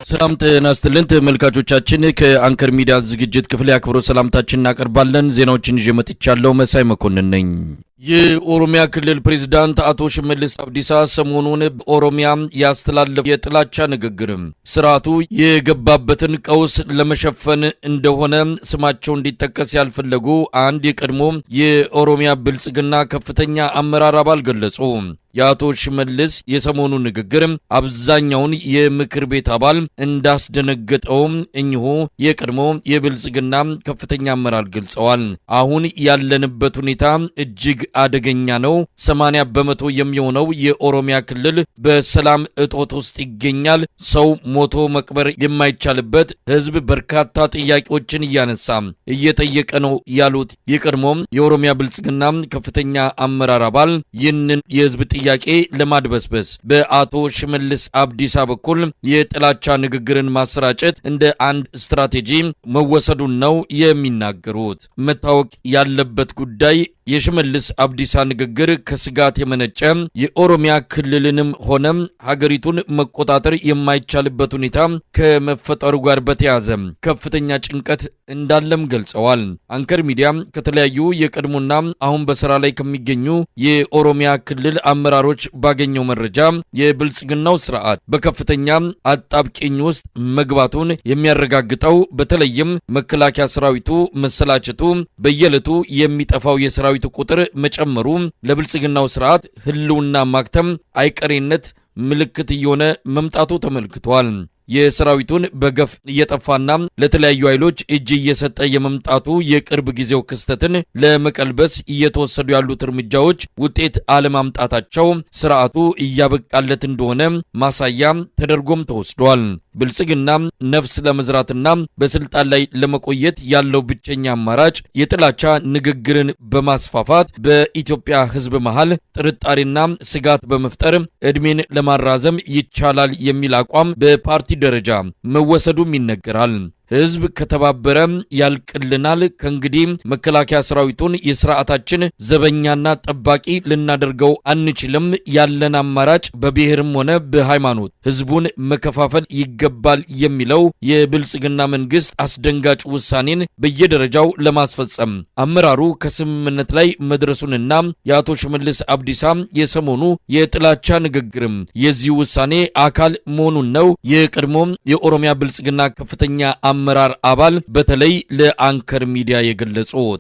ሰላም ጤና ይስጥልን ተመልካቾቻችን ከአንከር ሚዲያ ዝግጅት ክፍል ያክብሮ ሰላምታችንን እናቀርባለን። ዜናዎችን ይዤ መጥቻለሁ። መሳይ መኮንን ነኝ። የኦሮሚያ ክልል ፕሬዝዳንት አቶ ሽመልስ አብዲሳ ሰሞኑን በኦሮሚያ ያስተላለፈ የጥላቻ ንግግር ስርዓቱ የገባበትን ቀውስ ለመሸፈን እንደሆነ ስማቸው እንዲጠቀስ ያልፈለጉ አንድ የቀድሞ የኦሮሚያ ብልጽግና ከፍተኛ አመራር አባል ገለጹ። የአቶ ሽመልስ የሰሞኑ ንግግር አብዛኛውን የምክር ቤት አባል እንዳስደነገጠው እኚሁ የቀድሞ የብልጽግና ከፍተኛ አመራር ገልጸዋል። አሁን ያለንበት ሁኔታ እጅግ አደገኛ ነው። 80 በመቶ የሚሆነው የኦሮሚያ ክልል በሰላም እጦት ውስጥ ይገኛል። ሰው ሞቶ መቅበር የማይቻልበት ህዝብ በርካታ ጥያቄዎችን እያነሳ እየጠየቀ ነው ያሉት የቀድሞ የኦሮሚያ ብልጽግና ከፍተኛ አመራር አባል ይህንን የህዝብ ጥያቄ ለማድበስበስ በአቶ ሽመልስ አብዲሳ በኩል የጥላቻ ንግግርን ማሰራጨት እንደ አንድ ስትራቴጂ መወሰዱን ነው የሚናገሩት። መታወቅ ያለበት ጉዳይ የሽመልስ አብዲሳ ንግግር ከስጋት የመነጨ የኦሮሚያ ክልልንም ሆነ ሀገሪቱን መቆጣጠር የማይቻልበት ሁኔታ ከመፈጠሩ ጋር በተያያዘ ከፍተኛ ጭንቀት እንዳለም ገልጸዋል። አንከር ሚዲያ ከተለያዩ የቀድሞና አሁን በስራ ላይ ከሚገኙ የኦሮሚያ ክልል አመራሮች ባገኘው መረጃ የብልጽግናው ስርዓት በከፍተኛ አጣብቂኝ ውስጥ መግባቱን የሚያረጋግጠው በተለይም መከላከያ ሰራዊቱ መሰላቸቱ፣ በየዕለቱ የሚጠፋው የሰራዊቱ ቁጥር መጨመሩ ለብልጽግናው ስርዓት ህልውና ማክተም አይቀሬነት ምልክት እየሆነ መምጣቱ ተመልክቷል። የሰራዊቱን በገፍ እየጠፋና ለተለያዩ ኃይሎች እጅ እየሰጠ የመምጣቱ የቅርብ ጊዜው ክስተትን ለመቀልበስ እየተወሰዱ ያሉት እርምጃዎች ውጤት አለማምጣታቸው ስርዓቱ እያበቃለት እንደሆነ ማሳያ ተደርጎም ተወስዷል። ብልጽግና ነፍስ ለመዝራትና በስልጣን ላይ ለመቆየት ያለው ብቸኛ አማራጭ የጥላቻ ንግግርን በማስፋፋት በኢትዮጵያ ህዝብ መሃል ጥርጣሬና ስጋት በመፍጠር እድሜን ለማራዘም ይቻላል የሚል አቋም በፓርቲ ደረጃ መወሰዱም ይነገራል። ህዝብ ከተባበረ ያልቅልናል። ከእንግዲህ መከላከያ ሰራዊቱን የስርዓታችን ዘበኛና ጠባቂ ልናደርገው አንችልም። ያለን አማራጭ በብሔርም ሆነ በሃይማኖት ህዝቡን መከፋፈል ይገባል የሚለው የብልጽግና መንግስት አስደንጋጭ ውሳኔን በየደረጃው ለማስፈጸም አመራሩ ከስምምነት ላይ መድረሱንና የአቶ ሽመልስ አብዲሳ የሰሞኑ የጥላቻ ንግግርም የዚህ ውሳኔ አካል መሆኑን ነው የቀድሞ የኦሮሚያ ብልጽግና ከፍተኛ አመራር አባል በተለይ ለአንከር ሚዲያ የገለጹት።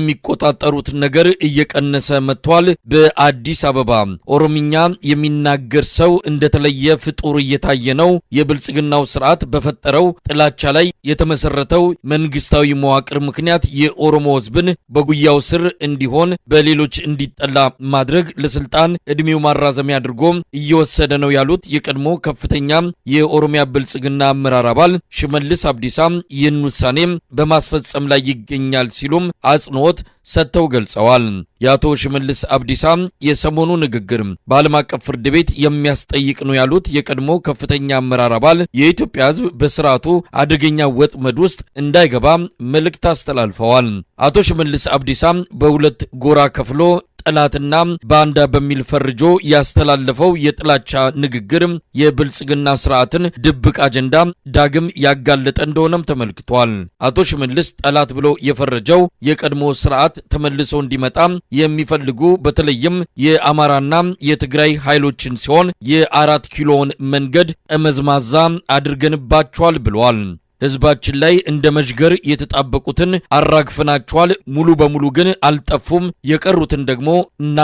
የሚቆጣጠሩት ነገር እየቀነሰ መጥቷል። በአዲስ አበባ ኦሮምኛ የሚናገር ሰው እንደተለየ ፍጡር እየታየ ነው። የብልጽግናው ስርዓት በፈጠረው ጥላቻ ላይ የተመሰረተው መንግስታዊ መዋቅር ምክንያት የኦሮሞ ህዝብን በጉያው ስር እንዲሆን በሌሎች እንዲጠላ ማድረግ ለስልጣን እድሜው ማራዘሚያ አድርጎ እየወሰደ ነው ያሉት የቀድሞ ከፍተኛ የኦሮሚያ ብልጽግና አመራር አባል ሽመልስ አብዲሳ ይህን ውሳኔ በማስፈጸም ላይ ይገኛል ሲሉም አጽንኦት ሰጥተው ገልጸዋል። የአቶ ሽመልስ አብዲሳ የሰሞኑ ንግግር በዓለም አቀፍ ፍርድ ቤት የሚያስጠይቅ ነው ያሉት የቀድሞ ከፍተኛ አመራር አባል የኢትዮጵያ ህዝብ በስርዓቱ አደገኛ ወጥመድ ውስጥ እንዳይገባ መልእክት አስተላልፈዋል። አቶ ሽመልስ አብዲሳ በሁለት ጎራ ከፍሎ ጠላትና ባንዳ በሚል ፈርጆ ያስተላለፈው የጥላቻ ንግግር የብልጽግና ስርዓትን ድብቅ አጀንዳ ዳግም ያጋለጠ እንደሆነም ተመልክቷል። አቶ ሽመልስ ጠላት ብሎ የፈረጀው የቀድሞ ስርዓት ተመልሶ እንዲመጣ የሚፈልጉ በተለይም የአማራና የትግራይ ኃይሎችን ሲሆን የ4 ኪሎን መንገድ ጠመዝማዛ አድርገንባቸዋል ብለዋል። ህዝባችን ላይ እንደ መዥገር የተጣበቁትን አራግፈናቸዋል፣ ሙሉ በሙሉ ግን አልጠፉም። የቀሩትን ደግሞ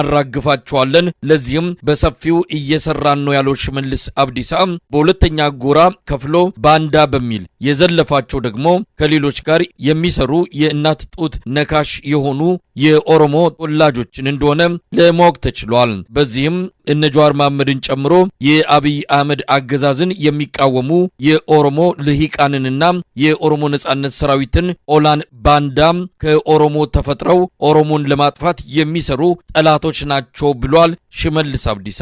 እናራግፋቸዋለን። ለዚህም በሰፊው እየሰራን ነው ያለው ሽመልስ አብዲሳ በሁለተኛ ጎራ ከፍሎ ባንዳ በሚል የዘለፋቸው ደግሞ ከሌሎች ጋር የሚሰሩ የእናት ጡት ነካሽ የሆኑ የኦሮሞ ተወላጆችን እንደሆነ ለማወቅ ተችሏል። በዚህም እነ ጀዋር መሐመድን ጨምሮ የአብይ አህመድ አገዛዝን የሚቃወሙ የኦሮሞ ልሂቃንንና የኦሮሞ ነጻነት ሰራዊትን ኦላን ባንዳም ከኦሮሞ ተፈጥረው ኦሮሞን ለማጥፋት የሚሰሩ ጠላቶች ናቸው ብሏል ሽመልስ አብዲሳ።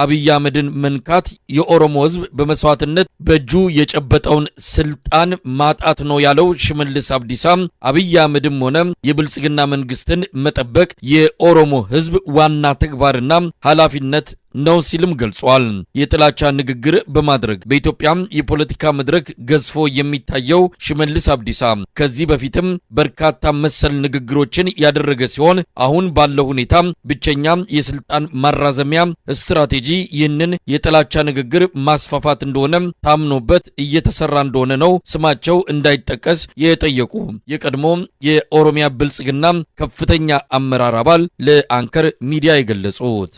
አብይ አህመድን መንካት የኦሮሞ ህዝብ በመስዋዕትነት በእጁ የጨበጠውን ስልጣን ማጣት ነው ያለው ሽመልስ አብዲሳ አብይ አህመድም ሆነ የብልጽግና መንግስትን መጠበቅ የኦሮሞ ህዝብ ዋና ተግባርና ኃላፊነት ነው ሲልም ገልጿል። የጥላቻ ንግግር በማድረግ በኢትዮጵያ የፖለቲካ መድረክ ገዝፎ የሚታየው ሽመልስ አብዲሳ ከዚህ በፊትም በርካታ መሰል ንግግሮችን ያደረገ ሲሆን አሁን ባለው ሁኔታ ብቸኛ የስልጣን ማራዘሚያ ስትራቴጂ ይህንን የጥላቻ ንግግር ማስፋፋት እንደሆነ ታምኖበት እየተሰራ እንደሆነ ነው ስማቸው እንዳይጠቀስ የጠየቁ የቀድሞ የኦሮሚያ ብልጽግና ከፍተኛ አመራር አባል ለአንከር ሚዲያ የገለጹት።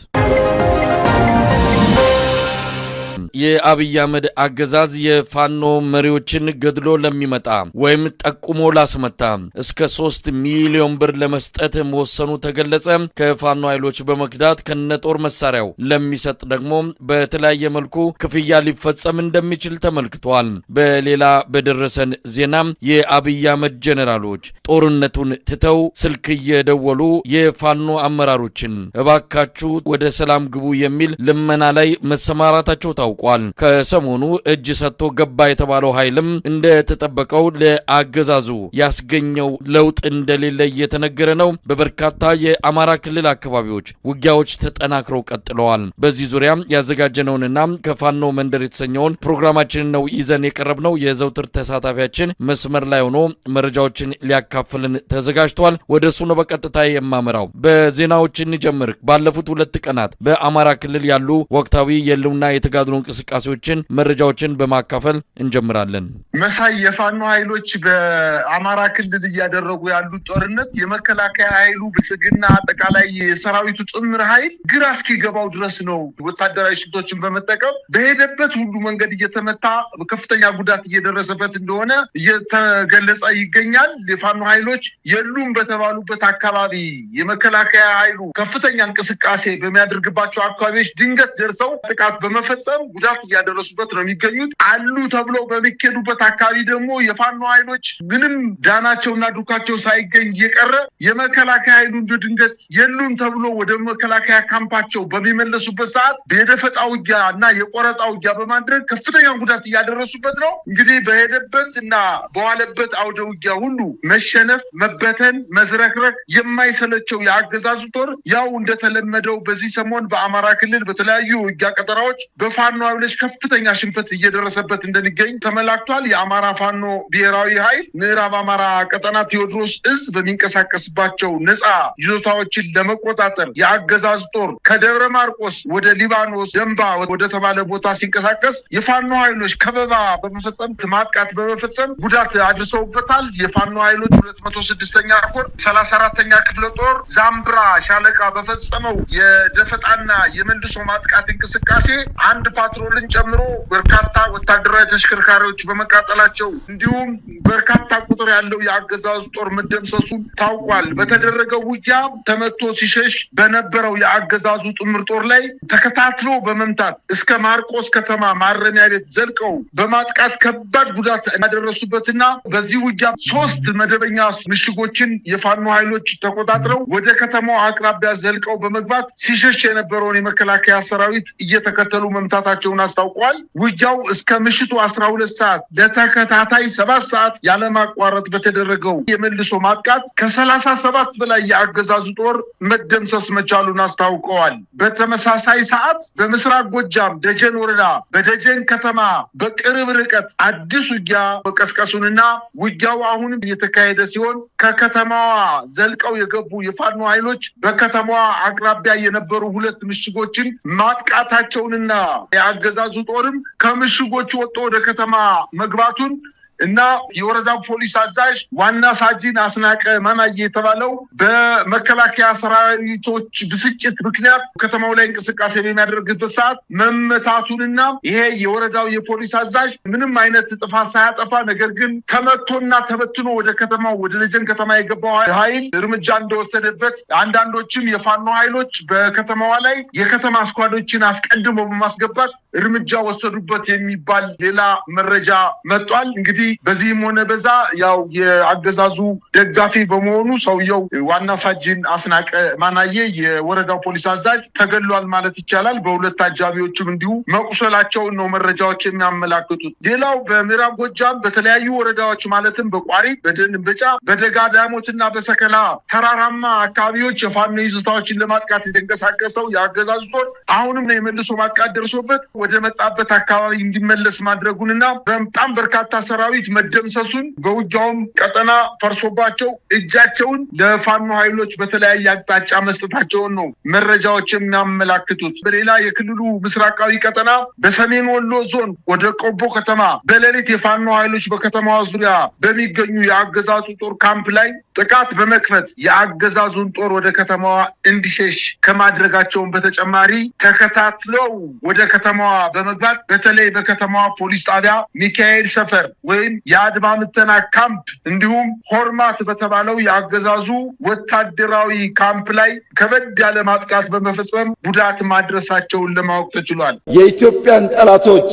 የአብይ አህመድ አገዛዝ የፋኖ መሪዎችን ገድሎ ለሚመጣ ወይም ጠቁሞ ላስመታ እስከ 3 ሚሊዮን ብር ለመስጠት መወሰኑ ተገለጸ። ከፋኖ ኃይሎች በመክዳት ከነጦር መሳሪያው ለሚሰጥ ደግሞ በተለያየ መልኩ ክፍያ ሊፈጸም እንደሚችል ተመልክቷል። በሌላ በደረሰን ዜና የአብይ አህመድ ጀነራሎች ጦርነቱን ትተው ስልክ እየደወሉ የፋኖ አመራሮችን እባካችሁ ወደ ሰላም ግቡ የሚል ልመና ላይ መሰማራታቸው ታውቋል። ከሰሞኑ እጅ ሰጥቶ ገባ የተባለው ኃይልም እንደተጠበቀው ለአገዛዙ ያስገኘው ለውጥ እንደሌለ እየተነገረ ነው። በበርካታ የአማራ ክልል አካባቢዎች ውጊያዎች ተጠናክረው ቀጥለዋል። በዚህ ዙሪያ ያዘጋጀነውንና ከፋኖ መንደር የተሰኘውን ፕሮግራማችንን ነው ይዘን የቀረብነው። የዘውትር ተሳታፊያችን መስመር ላይ ሆኖ መረጃዎችን ሊያካፍልን ተዘጋጅቷል። ወደ እሱ ነው በቀጥታ የማመራው። በዜናዎች እንጀምር። ባለፉት 2 ቀናት በአማራ ክልል ያሉ ወቅታዊ የህልውና የተጋድሎ እንቅስቃሴዎችን መረጃዎችን በማካፈል እንጀምራለን። መሳይ የፋኖ ኃይሎች በአማራ ክልል እያደረጉ ያሉት ጦርነት የመከላከያ ኃይሉ ብልጽግና አጠቃላይ የሰራዊቱ ጥምር ኃይል ግራ እስኪገባው ድረስ ነው ወታደራዊ ስልቶችን በመጠቀም በሄደበት ሁሉ መንገድ እየተመታ ከፍተኛ ጉዳት እየደረሰበት እንደሆነ እየተገለጸ ይገኛል። የፋኖ ኃይሎች የሉም በተባሉበት አካባቢ የመከላከያ ኃይሉ ከፍተኛ እንቅስቃሴ በሚያደርግባቸው አካባቢዎች ድንገት ደርሰው ጥቃት በመፈጸም ጉዳት እያደረሱበት ነው የሚገኙት። አሉ ተብለው በሚኬዱበት አካባቢ ደግሞ የፋኖ ኃይሎች ምንም ዳናቸውና ዱካቸው ሳይገኝ የቀረ የመከላከያ ኃይሉ ድንገት የሉም ተብሎ ወደ መከላከያ ካምፓቸው በሚመለሱበት ሰዓት የደፈጣ ውጊያ እና የቆረጣ ውጊያ በማድረግ ከፍተኛ ጉዳት እያደረሱበት ነው። እንግዲህ በሄደበት እና በዋለበት አውደ ውጊያ ሁሉ መሸነፍ፣ መበተን፣ መዝረክረክ የማይሰለቸው የአገዛዙ ጦር ያው እንደተለመደው በዚህ ሰሞን በአማራ ክልል በተለያዩ ውጊያ ቀጠናዎች በፋኖ ኃይሎች ከፍተኛ ሽንፈት እየደረሰበት እንደሚገኝ ተመላክቷል። የአማራ ፋኖ ብሔራዊ ኃይል ምዕራብ አማራ ቀጠና ቴዎድሮስ እዝ በሚንቀሳቀስባቸው ነፃ ይዞታዎችን ለመቆጣጠር የአገዛዝ ጦር ከደብረ ማርቆስ ወደ ሊባኖስ ደንባ ወደ ተባለ ቦታ ሲንቀሳቀስ የፋኖ ኃይሎች ከበባ በመፈጸም ማጥቃት በመፈጸም ጉዳት አድርሰውበታል። የፋኖ ኃይሎች 206ኛ ኮር 34ኛ ክፍለ ጦር ዛምብራ ሻለቃ በፈጸመው የደፈጣና የመልሶ ማጥቃት እንቅስቃሴ አንድ ፓትሮልን ጨምሮ በርካታ ወታደራዊ ተሽከርካሪዎች በመቃጠላቸው እንዲሁም በርካታ ቁጥር ያለው የአገዛዙ ጦር መደምሰሱ ታውቋል። በተደረገው ውጊያ ተመቶ ሲሸሽ በነበረው የአገዛዙ ጥምር ጦር ላይ ተከታትሎ በመምታት እስከ ማርቆስ ከተማ ማረሚያ ቤት ዘልቀው በማጥቃት ከባድ ጉዳት ያደረሱበትና በዚህ ውጊያ 3 መደበኛ ምሽጎችን የፋኖ ኃይሎች ተቆጣጥረው ወደ ከተማው አቅራቢያ ዘልቀው በመግባት ሲሸሽ የነበረውን የመከላከያ ሰራዊት እየተከተሉ መምታታቸውን አስታውቀዋል። ውጊያው እስከ ምሽቱ 12 ሰዓት ለተከታታይ 7 ሰዓት ያለማቋረጥ በተደረገው የመልሶ ማጥቃት ከ37 በላይ የአገዛዙ ጦር መደምሰስ መቻሉን አስታውቀዋል። በተመሳሳይ ሰዓት በምስራቅ ጎጃም ደጀን ወረዳ በደጀን ከተማ በቅርብ ርቀት አዲስ ውጊያ መቀስቀሱንና ውጊያው አሁንም እየተካሄደ ሲሆን ከከተማዋ ዘልቀው የገቡ የፋኖ ኃይሎች በከተማዋ አቅራቢያ የነበሩ 2 ምሽጎችን ማጥቃታቸውንና የአገዛዙ ጦርም ከምሽጎቹ ወጥቶ ወደ ከተማ መግባቱን እና የወረዳው ፖሊስ አዛዥ ዋና ሳጂን አስናቀ ማናዬ የተባለው በመከላከያ ሰራዊቶች ብስጭት ምክንያት ከተማው ላይ እንቅስቃሴ በሚያደርግበት ሰዓት መመታቱንና ይሄ የወረዳው የፖሊስ አዛዥ ምንም አይነት ጥፋት ሳያጠፋ ነገር ግን ተመቶና ተበትኖ ወደ ከተማው ወደ ደጀን ከተማ የገባው ኃይል እርምጃ እንደወሰደበት አንዳንዶችም የፋኖ ኃይሎች በከተማዋ ላይ የከተማ ስኳዶችን አስቀድሞ በማስገባት እርምጃ ወሰዱበት የሚባል ሌላ መረጃ መጥቷል። እንግዲህ በዚህም ሆነ በዛ ያው የአገዛዙ ደጋፊ በመሆኑ ሰውየው ዋና ሳጅን አስናቀ ማናዬ የወረዳው ፖሊስ አዛዥ ተገሏል ማለት ይቻላል። በሁለት አጃቢዎችም እንዲሁ መቁሰላቸውን ነው መረጃዎች የሚያመላክቱት። ሌላው በምዕራብ ጎጃም በተለያዩ ወረዳዎች ማለትም በቋሪት፣ በደንበጫ፣ በደጋ ዳሞትና በሰከላ ተራራማ አካባቢዎች የፋኖ ይዞታዎችን ለማጥቃት የተንቀሳቀሰው የአገዛዙ ጦር አሁንም ነው የመልሶ ማጥቃት ደርሶበት ወደ መጣበት አካባቢ እንዲመለስ ማድረጉንና በጣም በርካታ ሰራዊት መደምሰሱን በውጊያውም ቀጠና ፈርሶባቸው እጃቸውን ለፋኖ ኃይሎች በተለያየ አቅጣጫ መስጠታቸውን ነው መረጃዎች የሚያመላክቱት። በሌላ የክልሉ ምስራቃዊ ቀጠና በሰሜን ወሎ ዞን ወደ ቆቦ ከተማ በሌሊት የፋኖ ኃይሎች በከተማዋ ዙሪያ በሚገኙ የአገዛዙ ጦር ካምፕ ላይ ጥቃት በመክፈት የአገዛዙን ጦር ወደ ከተማዋ እንዲሸሽ ከማድረጋቸውን በተጨማሪ ተከታትለው ወደ ከተማዋ በመግባት በተለይ በከተማዋ ፖሊስ ጣቢያ ሚካኤል ሰፈር ወይም የአድማ ምተና ካምፕ እንዲሁም ሆርማት በተባለው የአገዛዙ ወታደራዊ ካምፕ ላይ ከበድ ያለ ማጥቃት በመፈጸም ጉዳት ማድረሳቸውን ለማወቅ ተችሏል። የኢትዮጵያን ጠላቶች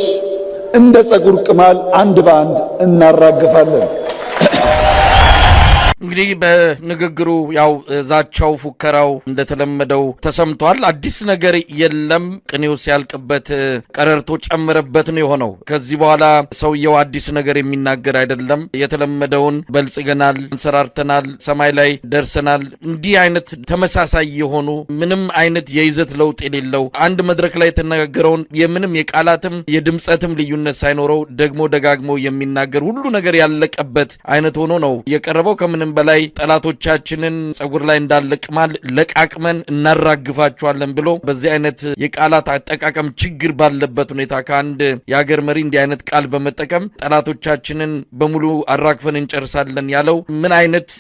እንደ ጸጉር ቅማል አንድ በአንድ እናራግፋለን። እንግዲህ በንግግሩ ያው ዛቻው ፉከራው እንደተለመደው ተሰምቷል። አዲስ ነገር የለም። ቅኔው ሲያልቅበት ቀረርቶ ጨምረበት ነው የሆነው። ከዚህ በኋላ ሰውየው አዲስ ነገር የሚናገር አይደለም። የተለመደውን በልጽገናል፣ እንሰራርተናል፣ ሰማይ ላይ ደርሰናል፣ እንዲህ አይነት ተመሳሳይ የሆኑ ምንም አይነት የይዘት ለውጥ የሌለው አንድ መድረክ ላይ የተናገረውን የምንም የቃላትም የድምጸትም ልዩነት ሳይኖረው ደግሞ ደጋግሞ የሚናገር ሁሉ ነገር ያለቀበት አይነት ሆኖ ነው የቀረበው። ከምንም በላይ ጠላቶቻችንን ጸጉር ላይ እንዳለቅማል ለቃቅመን እናራግፋቸዋለን ብሎ በዚህ አይነት የቃላት አጠቃቀም ችግር ባለበት ሁኔታ ከአንድ የሀገር መሪ እንዲህ አይነት ቃል በመጠቀም ጠላቶቻችንን በሙሉ አራግፈን እንጨርሳለን ያለው ምን አይነት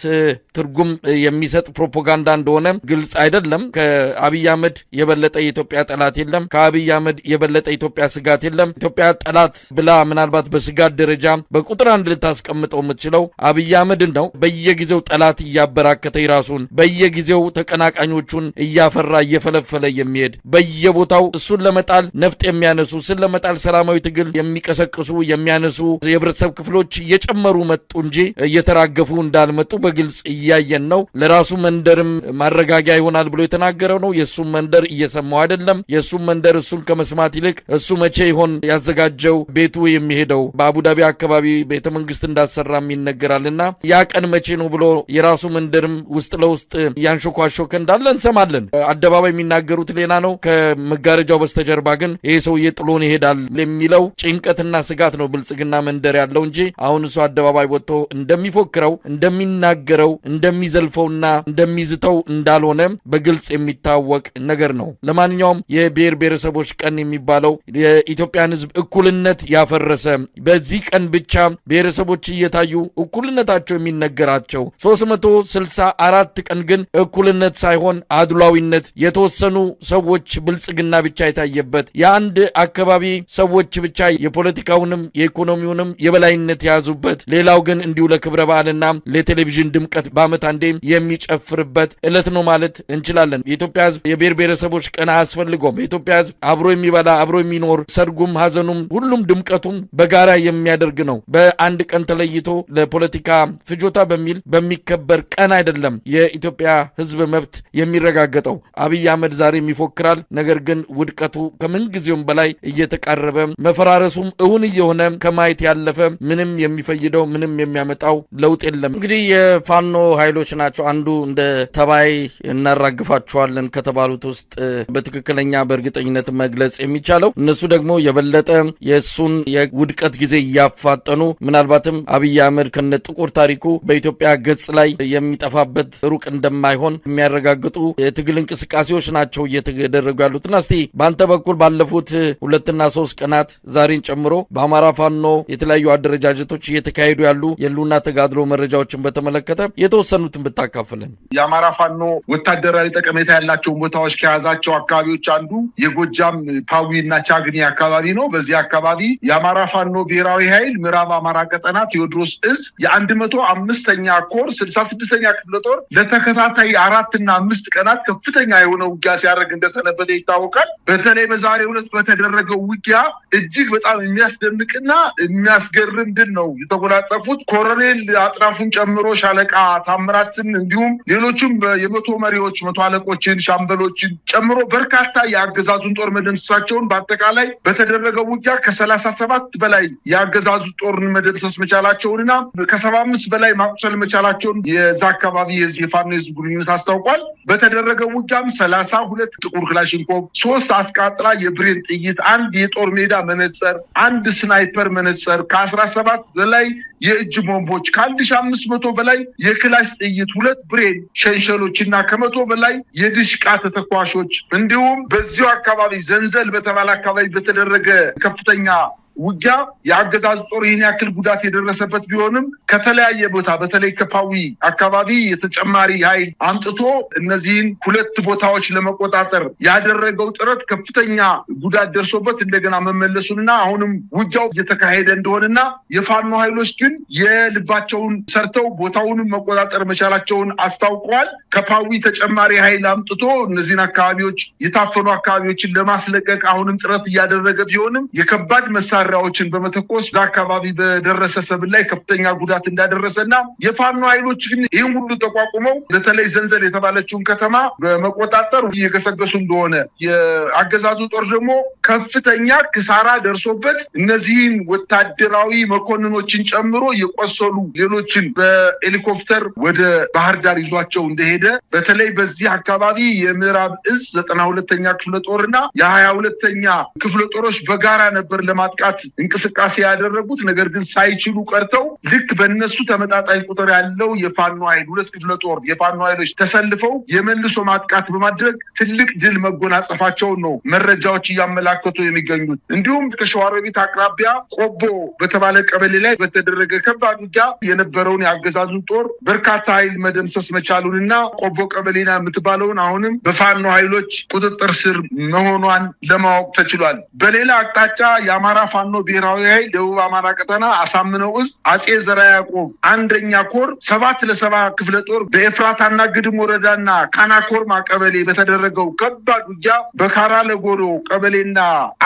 ትርጉም የሚሰጥ ፕሮፓጋንዳ እንደሆነ ግልጽ አይደለም። ከአብይ አህመድ የበለጠ የኢትዮጵያ ጠላት የለም። ከአብይ አህመድ የበለጠ ኢትዮጵያ ስጋት የለም። ኢትዮጵያ ጠላት ብላ ምናልባት በስጋት ደረጃ በቁጥር አንድ ልታስቀምጠው የምትችለው አብይ አህመድን ነው። በየጊዜው ጠላት እያበራከተ ይራሱን በየጊዜው ተቀናቃኞቹን እያፈራ እየፈለፈለ የሚሄድ በየቦታው እሱን ለመጣል ነፍጥ የሚያነሱ እሱን ለመጣል ሰላማዊ ትግል የሚቀሰቅሱ የሚያነሱ የህብረተሰብ ክፍሎች እየጨመሩ መጡ እንጂ እየተራገፉ እንዳልመጡ በግልጽ እያየን ነው። ለራሱ መንደርም ማረጋጊያ ይሆናል ብሎ የተናገረው ነው። የእሱም መንደር እየሰማው አይደለም። የእሱም መንደር እሱን ከመስማት ይልቅ እሱ መቼ ይሆን ያዘጋጀው ቤቱ የሚሄደው በአቡዳቢ አካባቢ ቤተመንግስት እንዳሰራም ይነገራልና ያ ቀን መቼ ነው ብሎ የራሱ መንደርም ውስጥ ለውስጥ ያንሾኳሾከ እንዳለ እንሰማለን። አደባባይ የሚናገሩት ሌላ ነው። ከመጋረጃው በስተጀርባ ግን ይሄ ሰውዬ ጥሎን ይሄዳል የሚለው ጭንቀትና ስጋት ነው ብልጽግና መንደር ያለው እንጂ አሁን እሱ አደባባይ ወጥቶ እንደሚፎክረው እንደሚናገረው እንደሚዘልፈውና እንደሚዝተው እንዳልሆነ በግልጽ የሚታወቅ ነገር ነው። ለማንኛውም የብሔር ብሔረሰቦች ቀን የሚባለው የኢትዮጵያን ሕዝብ እኩልነት ያፈረሰ በዚህ ቀን ብቻ ብሔረሰቦች እየታዩ እኩልነታቸው የሚነገራቸው 364 ቀን ግን እኩልነት ሳይሆን አድሏዊነት የተወሰኑ ሰዎች ብልጽግና ብቻ የታየበት የአንድ አካባቢ ሰዎች ብቻ የፖለቲካውንም የኢኮኖሚውንም የበላይነት የያዙበት ሌላው ግን እንዲሁ ለክብረ በዓልና ለቴሌቪዥን ድምቀት በዓመት አንዴ የሚጨፍርበት ዕለት ነው ማለት እንችላለን። የኢትዮጵያ ሕዝብ የብሔር ብሔረሰቦች ቀን አያስፈልገውም። የኢትዮጵያ ሕዝብ አብሮ የሚበላ አብሮ የሚኖር ሰርጉም ሐዘኑም ሁሉም ድምቀቱም በጋራ የሚያደርግ ነው። በአንድ ቀን ተለይቶ ለፖለቲካ ፍጆታ በሚል በሚከበር ቀን አይደለም የኢትዮጵያ ሕዝብ መብት የሚረጋገጠው። አብይ አህመድ ዛሬም ይፎክራል። ነገር ግን ውድቀቱ ከምንጊዜውም በላይ እየተቃረበ መፈራረሱም እውን እየሆነ ከማየት ያለፈ ምንም የሚፈይደው ምንም የሚያመጣው ለውጥ የለም። እንግዲህ የፋኖ ኃይሎች ናቸው አንዱ እንደ ተባይ እናራግፋቸዋለን ከተባሉት ውስጥ በትክክለኛ በእርግጠኝነት መግለጽ የሚቻለው እነሱ ደግሞ የበለጠ የእሱን የውድቀት ጊዜ እያፋጠኑ ምናልባትም አብይ አህመድ ከነ ጥቁር ታሪኩ በኢትዮጵያ ገጽ ላይ የሚጠፋበት ሩቅ እንደማይሆን የሚያረጋግጡ የትግል እንቅስቃሴዎች ናቸው እየተደረጉ ያሉትና እስቲ በአንተ በኩል ባለፉት 2-3 ቀናት ዛሬን ጨምሮ በአማራ ፋኖ የተለያዩ አደረጃጀቶች እየተካሄዱ ያሉ የሉና ተጋድሎ መረጃዎችን በተመለከተ የተወሰኑትን ብታካፍልን። የአማራ ፋኖ ወታደራዊ ጠቀሜታ ያላቸውን ቦታዎች ከያዛቸው አካባቢዎች አንዱ የጎጃም ፓዊና ቻግኒ አካባቢ ነው። በዚህ አካባቢ የአማራ ፋኖ ብሔራዊ ኃይል ምዕራብ አማራ ቀጠና ቴዎድሮስ እዝ የ105ኛ ኮር 66ኛ ክፍለ ጦር ለተከታታይ 4 እና 5 ቀናት ከፍተኛ የሆነ ውጊያ ሲያደርግ እንደሰነበተ ይታወቃል። በተለይ በዛሬው ዕለት በተደረገው ውጊያ እጅግ በጣም የሚያስደንቅና የሚያስገርም ድል ነው የተጎናጸፉት። ኮሎኔል አጥናፉን ጨምሮ ሻለቃ ታምራትን እንዲሁም ሌሎችም የመቶ መሪዎች መቶ አለቆችን ሻምበሎችን ጨምሮ በርካታ የአገዛዙን ጦር መደምሰሳቸውን በአጠቃላይ በተደረገው ውጊያ ከ37 በላይ የአገዛዙ ጦርን መደምሰስ መቻላቸውንና ከ75 በላይ ማቁሰል መቻላቸውን የዛ አካባቢ የፋኖ ህዝብ ግንኙነት አስታውቋል። በተደረገው ውጊያም 32 ጥቁር ክላሽንኮቭ፣ 3 አስቃጥላ የብሬን ጥይት፣ 1 የጦር ሜዳ መነጽር፣ 1 ስናይፐር መነጽር፣ ከ17 በላይ የእጅ ቦምቦች፣ ከ1500 በላይ የክላሽ ጥይት፣ 2 ብሬን ሸንሸሎችና ከ100 በላይ የድሽቃ ተተኳሾች እንዲሁም በዚሁ አካባቢ ዘንዘል በተባለ አካባቢ በተደረገ ከፍተኛ ውጊያ የአገዛዙ ጦር ይህን ያክል ጉዳት የደረሰበት ቢሆንም ከተለያየ ቦታ በተለይ ከፓዊ አካባቢ የተጨማሪ ኃይል አምጥቶ እነዚህን 2 ቦታዎች ለመቆጣጠር ያደረገው ጥረት ከፍተኛ ጉዳት ደርሶበት እንደገና መመለሱንና አሁንም ውጊያው እየተካሄደ እንደሆነና የፋኖ ኃይሎች ግን የልባቸውን ሰርተው ቦታውንም መቆጣጠር መቻላቸውን አስታውቀዋል። ከፓዊ ተጨማሪ ኃይል አምጥቶ እነዚህን አካባቢዎች የታፈኑ አካባቢዎችን ለማስለቀቅ አሁንም ጥረት እያደረገ ቢሆንም የከባድ መሳሪያዎችን በመተኮስ አካባቢ በደረሰ ሰብል ላይ ከፍተኛ ጉዳት እንዳደረሰና የፋኖ ኃይሎች ግን ይህን ሁሉ ተቋቁመው በተለይ ዘንዘል የተባለችውን ከተማ በመቆጣጠር እየገሰገሱ እንደሆነ የአገዛዙ ጦር ደግሞ ከፍተኛ ክሳራ ደርሶበት እነዚህን ወታደራዊ መኮንኖችን ጨምሮ የቆሰሉ ሌሎችን በሄሊኮፕተር ወደ ባህር ዳር ይዟቸው እንደሄደ በተለይ በዚህ አካባቢ የምዕራብ እዝ 92ኛ ክፍለ ጦርና የ22ኛ ክፍለ ጦሮች በጋራ ነበር ለማጥቃት እንቅስቃሴ ያደረጉት። ነገር ግን ሳይችሉ ቀርተው ልክ በእነሱ ተመጣጣኝ ቁጥር ያለው የፋኖ ኃይል 2 ክፍለ ጦር የፋኖ ኃይሎች ተሰልፈው የመልሶ ማጥቃት በማድረግ ትልቅ ድል መጎናጸፋቸውን ነው መረጃዎች እያመላከቱ የሚገኙት። እንዲሁም ከሸዋሮቢት አቅራቢያ ቆቦ በተባለ ቀበሌ ላይ በተደረገ ከባድ ውጊያ የነበረውን የአገዛዙን ጦር በርካታ ኃይል መደምሰስ መቻሉንና ቆቦ ቀበሌና የምትባለውን አሁንም በፋኖ ኃይሎች ቁጥጥር ስር መሆኗን ለማወቅ ተችሏል። በሌላ አቅጣጫ የአማራ ፋኖ ብሔራዊ ኃይል ደቡብ አማራ ቀጠና አሳምነው እዝ አጼ ዘርዓ ያዕቆብ 1ኛ ኮር 7 ለ7 ክፍለ ጦር በኤፍራታና ግድም ወረዳና ካናኮርማ ቀበሌ በተደረገው ከባድ ውጊያ በካራ ለጎዶ ቀበሌና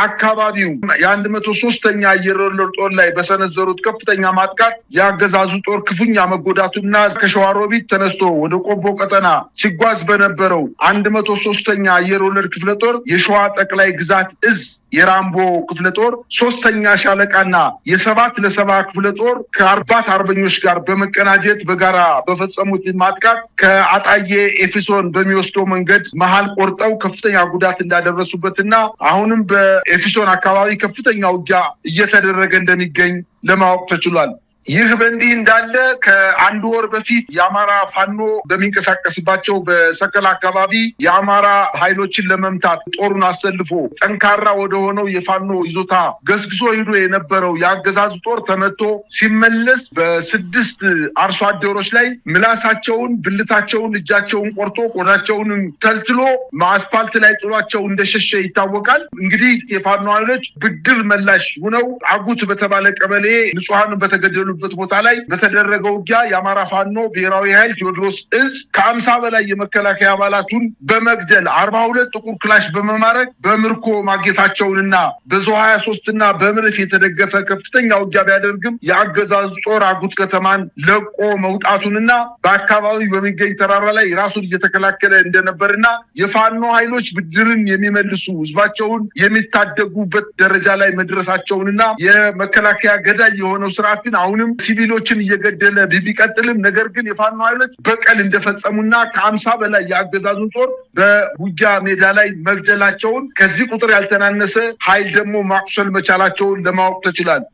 አካባቢው የ103ኛ አየር ወለድ ጦር ላይ በሰነዘሩት ከፍተኛ ማጥቃት የአገዛዙ ጦር ክፉኛ መጎዳቱና ከሸዋሮቢት ተነስቶ ወደ ቆቦ ቀጠና ሲጓዝ በነበረው 103ኛ አየር ወለድ ክፍለ ጦር የሸዋ ጠቅላይ ግዛት እዝ የራምቦ ክፍለ ጦር 3ኛ ሻለቃና የ7 ለ7 ክፍለ ጦር ከ40 አርበኞች ጋር በመቀናጀት በጋራ በፈጸሙት ማጥቃት ከአጣዬ ኤፊሶን በሚወስደው መንገድ መሃል ቆርጠው ከፍተኛ ጉዳት እንዳደረሱበትና አሁንም በኤፊሶን አካባቢ ከፍተኛ ውጊያ እየተደረገ እንደሚገኝ ለማወቅ ተችሏል። ይህ በእንዲህ እንዳለ ከአንድ ወር በፊት የአማራ ፋኖ በሚንቀሳቀስባቸው በሰከላ አካባቢ የአማራ ኃይሎችን ለመምታት ጦሩን አሰልፎ ጠንካራ ወደ ሆነው የፋኖ ይዞታ ገስግሶ ሄዶ የነበረው የአገዛዙ ጦር ተመቶ ሲመለስ በ6 አርሶ አደሮች ላይ ምላሳቸውን፣ ብልታቸውን፣ እጃቸውን ቆርጦ ቆዳቸውን ተልትሎ አስፓልት ላይ ጥሏቸው እንደሸሸ ይታወቃል። እንግዲህ የፋኖ ኃይሎች ብድር መላሽ ሆነው አጉት በተባለ ቀበሌ ንጹሃን በተገደሉ ቦታ ላይ በተደረገው ውጊያ የአማራ ፋኖ ብሔራዊ ኃይል ቴዎድሮስ እዝ ከ50 በላይ የመከላከያ አባላቱን በመግደል 42 ጥቁር ክላሽ በመማረክ በምርኮ ማግኘታቸውንና በዞ 23 እና በምርፍ የተደገፈ ከፍተኛ ውጊያ ቢያደርግም የአገዛዙ ጦር አጉት ከተማን ለቆ መውጣቱንና በአካባቢው በሚገኝ ተራራ ላይ ራሱን እየተከላከለ እንደነበርና የፋኖ ኃይሎች ብድርን የሚመልሱ ህዝባቸውን የሚታደጉበት ደረጃ ላይ መድረሳቸውንና የመከላከያ ገዳይ የሆነው ስርዓት ግን አሁን ሲቪሎችን እየገደለ ቢቀጥልም ነገር ግን የፋኖ ኃይሎች በቀል እንደፈጸሙና ከ50 በላይ የአገዛዙን ጦር በውጊያ ሜዳ ላይ መግደላቸውን ከዚህ ቁጥር ያልተናነሰ ኃይል ደግሞ ማቁሰል መቻላቸውን ለማወቅ ተችሏል።